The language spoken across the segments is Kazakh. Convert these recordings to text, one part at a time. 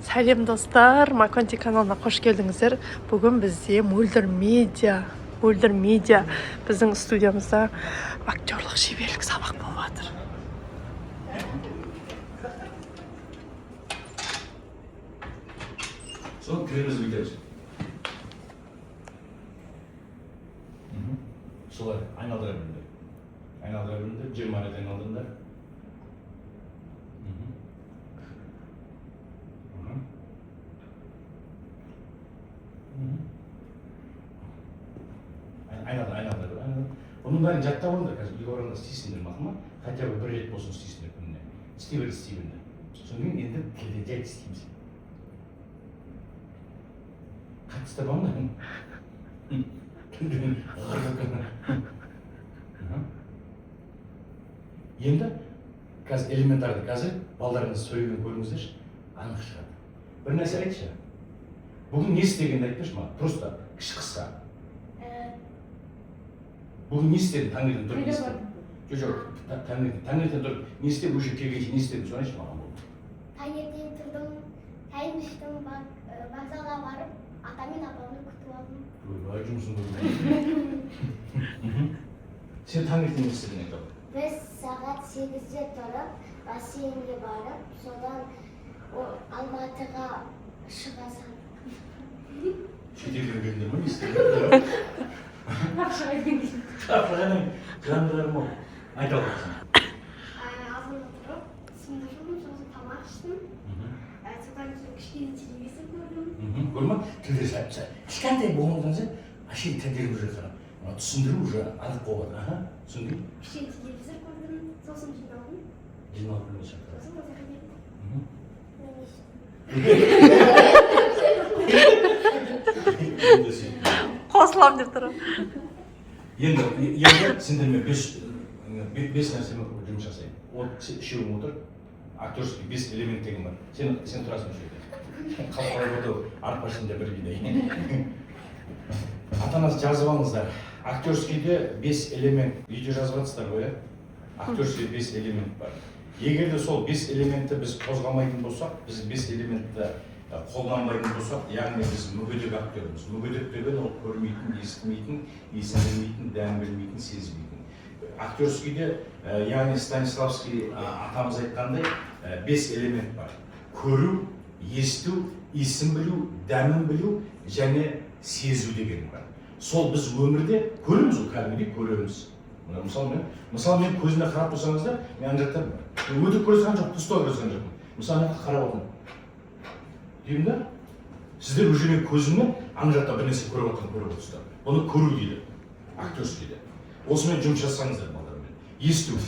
Сәлем достар, Маконти каналына қош келдіңіздер. Бүгін бізде Мөлдір медиа біздің студиямызда актерлық шеберлік сабақ болып жатыр. Сол көреміз өйтеміз. Солай айналдыра біліңдер. Айналдыра біліңдер, 20 рет айналдырыңдар. Айналдыр. Бұның бәрін жаттап алыңдар, қазір үйге барғанда істейсіңдер мақұл ма? Хотя бы бір рет болсын істейсіңдер күніне. Істей беріңдер. Содан кейін енді тілде жайт істейміз. Қатты істеп алыңдар. Енді қазір элементарды қазір балдарыңыз сөйлеген көріңіздерші, анық шығады. Bir нәрсе айтшы. Бүгін не істегенді айтпашы маған, просто кіші қысқа. Бүгін не істедің, таңертең тұрып не істедің? Жоқ, таңертең тұрып не істеп, уже келгенше не істедің, соны айтшы маған болды. Таңертең тұрдым, тайым іштім, вокзалға барып, ата мен апамды күтіп алдым. Ой, жұмысын көрдім. Сен таңертең не істедің айтып? Біз сағат 8-де тұрып, бассейнге барып, содан Алматыға шыға салдық. Шетелден келдіңдер ме, не істедің? Қапырғаның жандырарым ол. Айта алғансың. Азында тұрып, сындырдым, сосын тамақ іштім. Содан кейін кішкене телевизор көрдім. Көрді ма? Тілде сәтсі. Кішкентай болмаған сен, әшейін тілдерім уже қана. Түсіндіру уже анық болады. Түсіндің? Кішкене телевизор көрдім, сосын жиналдым. Жиналып білмей шақтар. Сосын музыка Енді Қосылам деп тұрам. енді сендермен бес нәрсемен жұмыс жасайын. Үшеуің отыр, актерский 5 элемент деген бар. Сен тұрасың үшеуде. Қалқалай отыр, арпашында бір бидей. Ата-анасы жазып алыңыздар. Актерскийде 5 элемент, видео жазып жатсыздар ғой, актерский 5 элемент бар. Егер де сол 5 элементті біз қозғамайтын болсақ, біз 5 элементті қолданбайтын болсақ, яғни біз мүгедек актерміз. Мүгедек деген ол көрмейтін, естімейтін, есін білмейтін, дәм білмейтін, сезбейтін. Актерскийде, яғни Станиславский атамыз айтқандай 5 элемент бар. Көру, есту, есін білу, дәмін білу және сезу деген бар. Сол біз өмірде көреміз, ол кәдімгідей көреміз. Мысалы мен көзіне қарап тұрсаңыздар, мен ана жақтан өтіп көрсеткен жоқ, пустой көрсеткен жоқ. Мысалы мен қарап отырмын. Деймін да, сіздер уже мен көзіммен ана жақта бір нәрсе көріп отырсыздар. Бұны көру дейді, актерский дейді. Осымен жұмыс жасаңыздар балдармен. Есту.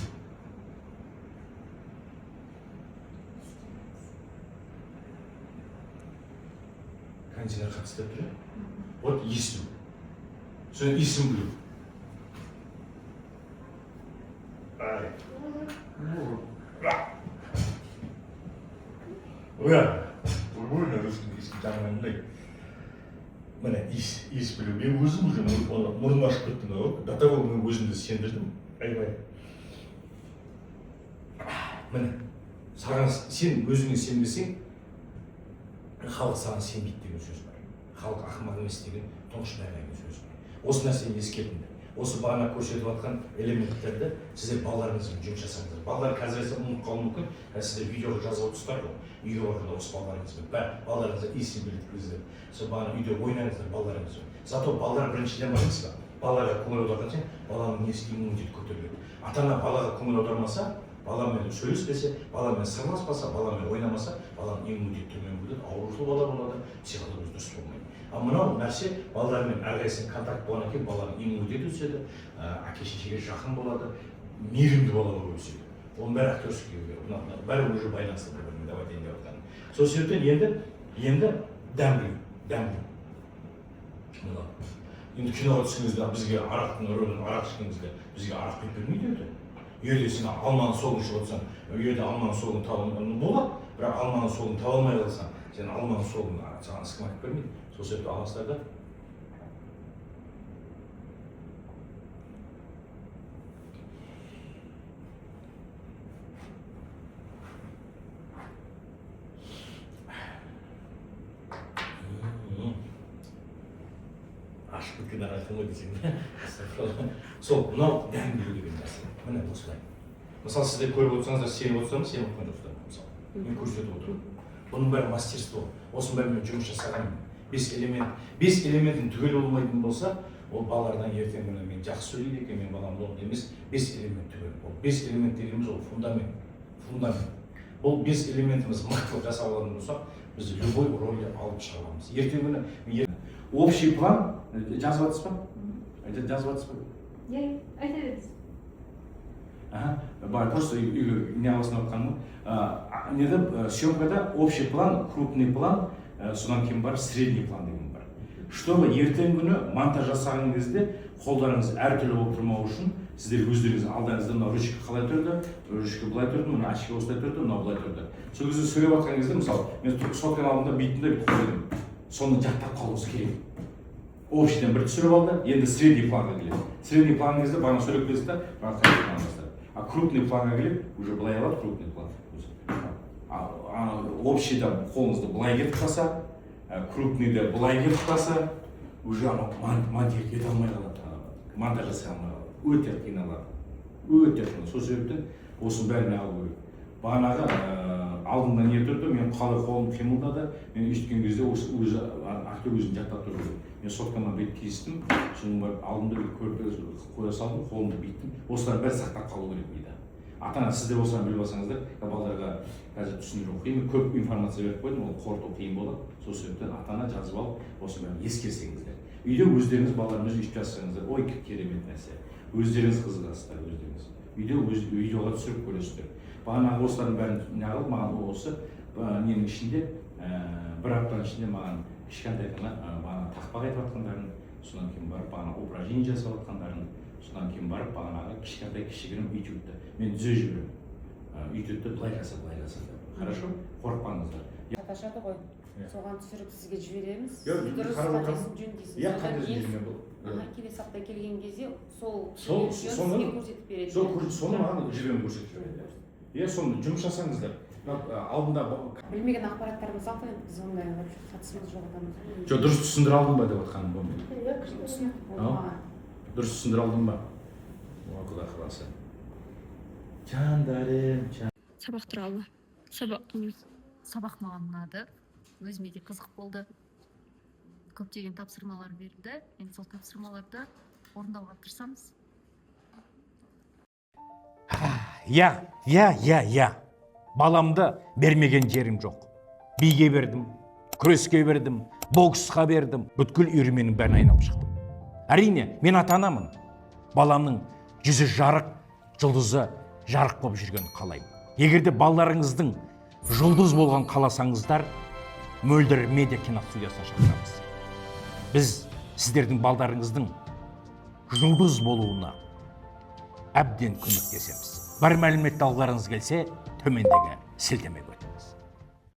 Кандидат қатысты тұр. Вот есту. Соны есім білу. Міне, ес білу. Мен өзім уже мұрным ашып кеттім ғой. До того мен өзімді сендірдім. Айбай. Міне, сен өзіңе сенбесең, халық саған сенбейді деген сөз бар. Халық ақымақ емес деген тұңғыш деген сөз бар. Осы нәрсені ескертіңдер. Осы бағана көрсетіп жатқан элементтерді сіздер балаларыңызбен жұмыс жасаңыздар. Балалар қазіресе ұмытып қалуы мүмкін, сіздер видеоға жазып отырсыздар ғой. Үйге барғанда осы балаларыңызбен, балаларыңызға есін білдіріңіздер. Сол бағана үйде ойнаңыздар балаларыңызбен. Зато балалар біріншіден барыңыз ба? Балаларға көңіл аударған сен, баланың несі иммунитеті көтеріледі. Ата-ана балаға көңіл аудармаса, баламен сөйлеспесе, баламен сырласпаса, баламен ойнамаса, баланың иммунитеті төмен болады, аурушыл бала болады, психологиясы дұрыс болмайды. Ал мынау нәрсе балалармен әрқайсының контакт болғаннан кейін баланың иммунитеті өседі, әке-шешеге жақын болады, мейірімді бала болып өседі. Оның бәрі актерскийге, бәрі уже байланысты бір-бірімен деп айтайын деп жатқаным. Сол себептен енді дәм білу. Енді киноға түскеніңізде бізге арақтың рөлін арақ ішкеніңізде бізге арақ құйып бермейді еді. Үйде сен алманың солын ішіп отырсаң, үйде алманың солын табылмай болады, бірақ алманың солын таба алмай қалсаң, сен алманың солын саған ешкім айтып бермейді. Сол себепті аласыздар да. кінара айтылмай десең. Сол мынау дәм беру деген нәрсе. Міне осылай. Мысалы сіздер көріп отырсаңыздар, сеніп отырсаңыз, сеніп отырған жоқсыздар. Мысалы, мен көрсетіп отырмын. Бұның бәрі мастерство. Осының бәрі мен жұмыс жасағанмын. 5 элементтің түгел болмайтын болса, ол балалардан ертең күні мен жақсы сөйлейді екен, мен балам болды емес, 5 элемент түгел. Ол 5 элемент дегеніміз ол фундамент. Бұл 5 элементіміз мықтылық жасап алатын болсақ, біз любой рөлді алып шыға аламыз. Ертең күні общий план жазып жатсыз ба? Жазып жатсыз ба? Иә, айта беріңіз. Просто не аласың отқанмын. Неде съемкада общий план, крупный план, содан кейін бар средний план деген бар. Чтобы ертең күні монтаж жасаған кезде қолдарыңыз әртүрлі болып тұрмау үшін сіздер өздеріңіз алдарыңызда мына ручка қалай тұрды, ручка былай тұрды, мына очки осылай тұрды, мынау былай тұрды. Сол кезде сөйлеп жатқан кезде, мысалы, мен сотканың алдында бүйтіп қойдым. Соны жаттап қалуымыз керек. Общийден бір түсіріп алды, енді средний планға келеді. Средний план кезде бағана сөйлеп келесіз да, бағана средний план бастады. А крупный планға келіп, уже былай алады крупный план. Общийда қолыңызды былай кетіп қалса, крупныйда былай кетіп қалса, уже монтаж ете алмай қалады, монтаж жасай алмай қалады. Өте қиналады. Өте қиналады. Сол себептен осының бәріне алу керек. Бағанағы алдында не тұрды, мен қалай қолым қимылдады, мен өйткен кезде өзі актер өзін жаттап тұрды. Мен соткамнан бет кестім, соның барып алдымда бір көрпе қоя салдым, қолымды бейттім. Осылар бәрі сақтап қалу керек дейді. Ата-ана сіздер осыларын біліп алсаңыздар, балаларға қазір түсіндіру қиын, көп информация беріп қойдым, ол қорыту қиын болады. Сол себептен ата-ана жазып алып, осының бәрін ескерсеңіздер. Үйде өздеріңіз балаларыңыз өйтіп жасаңыздар, ой керемет нәрсе. Өздеріңіз қызығасыздар, өздеріңіз. Үйде видеоға түсіріп көресіздер. Бағанағы осылардың бәрін неғылып, маған осы ненің ішінде, бір аптаның ішінде маған кішкентай ғана тақпақ айтып жатқандарын, содан кейін барып бағана упражнение жасап жатқандарын, содан кейін барып бағанағы кішкентай кішігірім этюдті мен түзе жіберемін. Этюдті былай жаса, былай жаса. Хорошо? Қорықпаңыздар. Шаташады ғой. Соған түсіріп сізге жібереміз. Дұрыс қатесін жөндейсіз. Иә, қатесін келесі апта келген кезде сол соны көрсетіп береді. Соны маған жіберіп көрсетіп жібереді. Иә, соны жұмыс жасаңыздар. Алдында білмеген ақпараттарымыз алып, біз ондай қатысымыз жоқ адамыз. жоқ, дұрыс түсіндіре алдым ба деп жатқаным ба мен? Дұрыс түсіндіре алдым ба? Құдай қаласа. Жандарым, Сабақ туралы. Сабақ маған ұнады. Өзіме де қызық болды. Көптеген тапсырмалар берілді. Енді сол тапсырмаларды орындауға тырысамыз. Я. Баламды бермеген жерім жоқ. Биге бердім, күреске бердім, боксқа бердім. Бүткіл үйірменің бәрін айналып шықтым. Әрине, мен ата-анамын. Баламның жүзі жарық, жұлдызы жарық болып жүргенін қалаймын. Егерде балаларыңыздың жұлдыз болған қаласаңыздар, Мөлдір медиа киностудиясына шақырамыз. Біз сіздердің балдарыңыздың жұлдыз болуына әбден көмектесеміз. Бар мәліметті алғыларыңыз келсе, төмендегі сілтеме